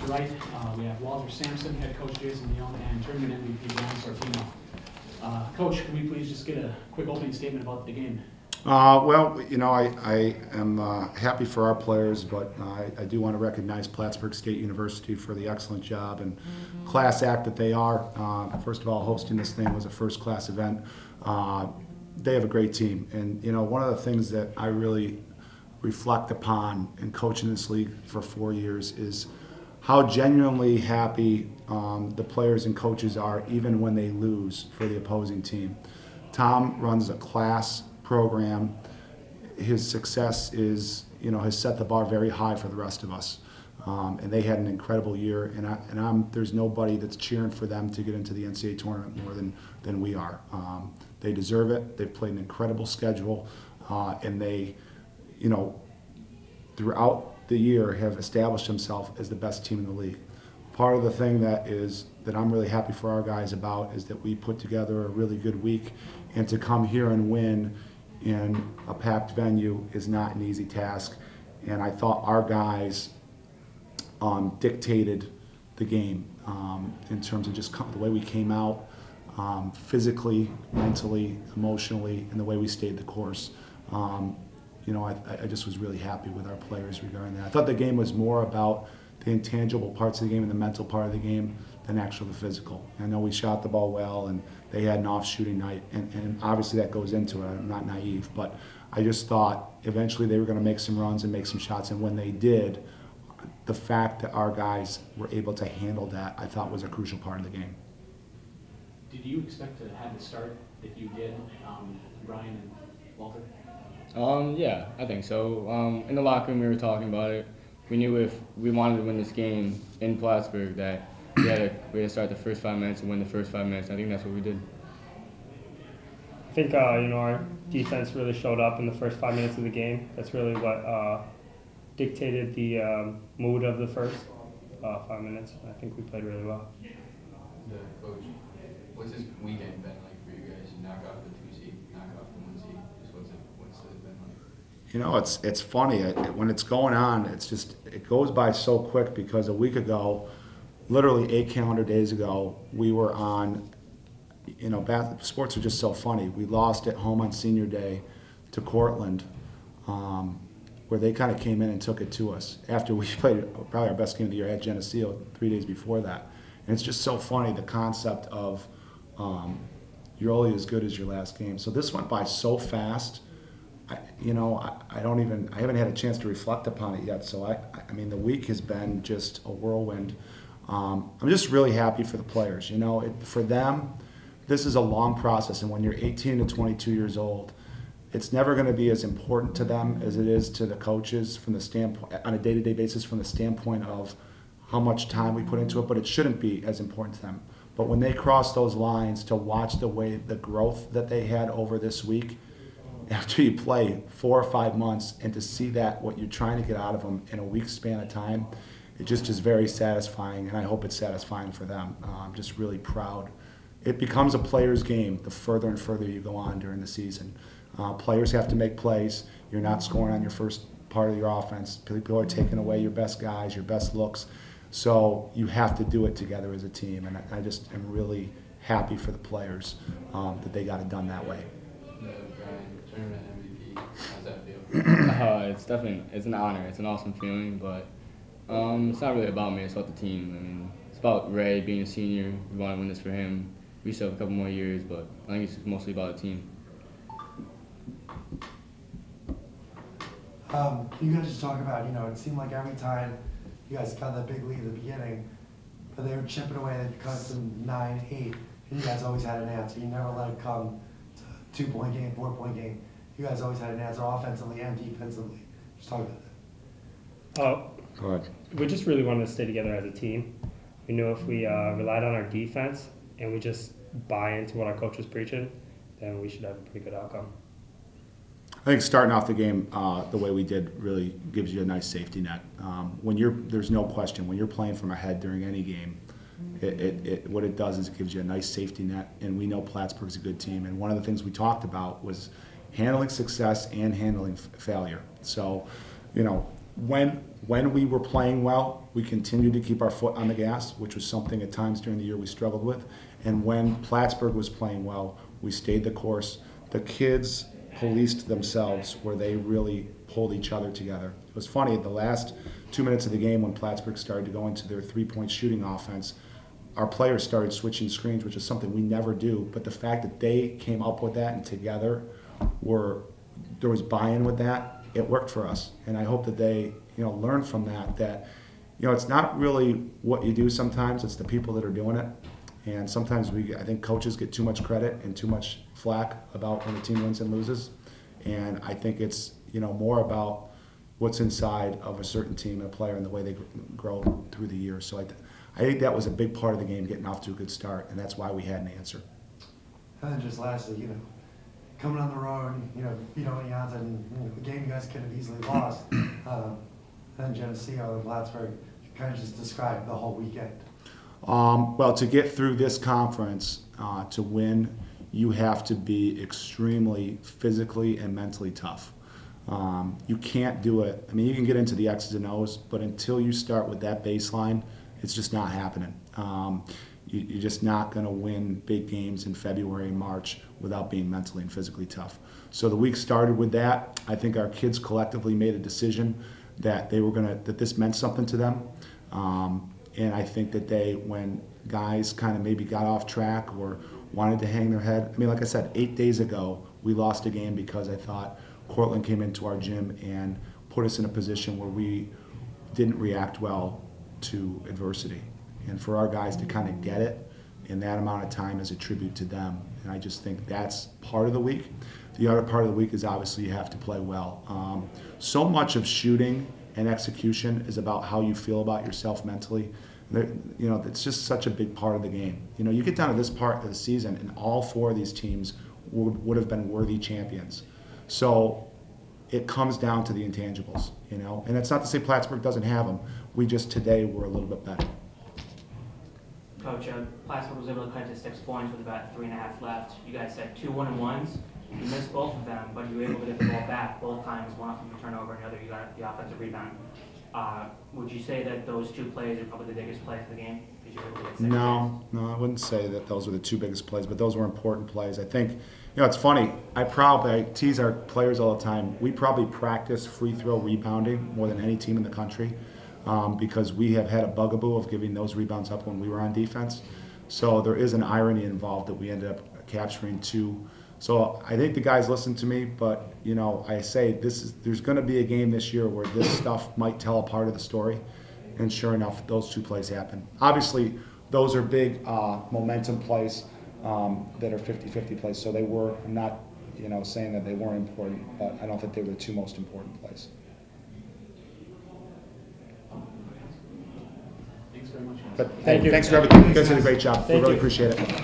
right, we have Walter Sampson, head coach Jason Young, and tournament MVP Brian Sortino. Coach, can we please just get a quick opening statement about the game? Well, you know, I am happy for our players, but I do want to recognize Plattsburgh State University for the excellent job and class act that they are. First of all, hosting this thing was a first-class event. They have a great team, and you know, one of the things that I really reflect upon in coaching this league for 4 years is how genuinely happy the players and coaches are even when they lose for the opposing team. Tom runs a class program. His success is, you know, has set the bar very high for the rest of us. And they had an incredible year, and there's nobody that's cheering for them to get into the NCAA tournament more than we are. They deserve it. They've played an incredible schedule, and they, you know, throughout the year have established themselves as the best team in the league. Part of the thing that I'm really happy for our guys about is that we put together a really good week, and to come here and win in a packed venue is not an easy task. And I thought our guys dictated the game in terms of just the way we came out, physically, mentally, emotionally, and the way we stayed the course. You know, I just was really happy with our players regarding that. I thought the game was more about the intangible parts of the game and the mental part of the game than actually the physical. I know we shot the ball well, and they had an off-shooting night, and obviously that goes into it. I'm not naive, but I just thought eventually they were going to make some runs and make some shots, and when they did, the fact that our guys were able to handle that, I thought was a crucial part of the game. Did you expect to have the start that you did, Brian and Walter? Yeah, I think so. In the locker room, we were talking about it. We knew if we wanted to win this game in Plattsburgh that we had to start the first 5 minutes and win the first 5 minutes. I think that's what we did. I think you know, our defense really showed up in the first 5 minutes of the game. That's really what dictated the mood of the first 5 minutes. I think we played really well. Coach, what's this weekend been like for you guys? You knock off the 2 seed, knock off the 1 seed. Just what's it been like? You know, it's funny when it's going on. It goes by so quick because a week ago, literally 8 calendar days ago, we were on. You know, sports are just so funny. We lost at home on senior day to Cortland, where they kind of came in and took it to us after we played probably our best game of the year at Geneseo 3 days before that. And it's just so funny, the concept of you're only as good as your last game. So this went by so fast. I haven't had a chance to reflect upon it yet. So I mean, the week has been just a whirlwind. I'm just really happy for the players. You know, for them, this is a long process, and when you're 18 to 22 years old, it's never going to be as important to them as it is to the coaches from the standpoint on a day-to-day basis, from the standpoint of how much time we put into it. But it shouldn't be as important to them. But when they cross those lines, to watch the growth that they had over this week, after you play 4 or 5 months, and to see that what you're trying to get out of them in a week's span of time, it just is very satisfying, and I hope it's satisfying for them. I'm just really proud. It becomes a player's game the further and further you go on during the season. Players have to make plays. You're not scoring on your first part of your offense. People are taking away your best guys, your best looks. So you have to do it together as a team, and I just am really happy for the players that they got it done that way. Brian, tournament MVP, how's that feel? It's an honor. It's an awesome feeling, but it's not really about me. It's about the team. I mean, it's about Ray being a senior. We want to win this for him. We still have a couple more years, but I think it's mostly about the team. You guys just talk about, you know, it seemed like every time you guys got that big lead at the beginning, but they were chipping away, they'd cut to 9-8, and you guys always had an answer. You never let it come to a 2-point game, 4-point game. You guys always had an answer offensively and defensively. Just talk about that. Go ahead. We just really wanted to stay together as a team. We knew if we relied on our defense and we just buy into what our coach was preaching, then we should have a pretty good outcome. I think starting off the game the way we did really gives you a nice safety net. There's no question, when you're playing from ahead during any game, what it does is it gives you a nice safety net, and we know Plattsburgh's a good team. And one of the things we talked about was handling success and handling failure. So, you know, when we were playing well, we continued to keep our foot on the gas, which was something at times during the year we struggled with. And when Plattsburgh was playing well, we stayed the course. The kids policed themselves where they really pulled each other together. It was funny, the last 2 minutes of the game when Plattsburgh started to go into their three-point shooting offense, our players started switching screens, which is something we never do. But the fact that they came up with that and together there was buy-in with that, it worked for us. And I hope that they, learn from that, it's not really what you do sometimes, it's the people that are doing it. And sometimes I think coaches get too much credit and too much flack about when the team wins and loses. And I think it's, more about what's inside of a certain team and a player and the way they grow through the years. So I think that was a big part of the game, getting off to a good start, and that's why we had an answer. And then just lastly, coming on the road, beat Oneonta, and the game you guys could have easily lost. Then Geneseo and Plattsburgh, kind of just describe the whole weekend. Well, to get through this conference, to win, you have to be extremely physically and mentally tough. You can't do it. I mean, you can get into the X's and O's, but until you start with that baseline, it's just not happening. You're just not going to win big games in February and March without being mentally and physically tough. So the week started with that. I think our kids collectively made a decision that that this meant something to them. And I think that when guys kind of maybe got off track or wanted to hang their head, I mean, like I said, 8 days ago, we lost a game because I thought Cortland came into our gym and put us in a position where we didn't react well to adversity. And for our guys to kind of get it in that amount of time is a tribute to them. And I just think that's part of the week. The other part of the week is obviously you have to play well. So much of shooting and execution is about how you feel about yourself mentally. It's just such a big part of the game. You get down to this part of the season and all 4 of these teams would have been worthy champions. So it comes down to the intangibles, And it's not to say Plattsburgh doesn't have them. We just today were a little bit better. Coach, Plattsburgh was able to cut to 6 points with about 3.5 left. You guys had 2 1-and-1s. You missed both of them, but you were able to get the ball back both times, one from a turnover and the other you got the offensive rebound. Would you say that those 2 plays are probably the biggest plays of the game? Because you were able to get 6 No, I wouldn't say that those were the 2 biggest plays, but those were important plays. I think, it's funny. I tease our players all the time. We probably practice free throw rebounding more than any team in the country because we have had a bugaboo of giving those rebounds up when we were on defense. So there is an irony involved that we ended up capturing 2. So I think the guys listen to me, but I say there's going to be a game this year where this stuff might tell a part of the story, and sure enough, those 2 plays happen. Obviously, those are big momentum plays that are 50-50 plays. So they were. I'm not saying that they weren't important, but I don't think they were the 2 most important plays. Thanks very much. But thanks for everything. You guys did a great job. We really appreciate it.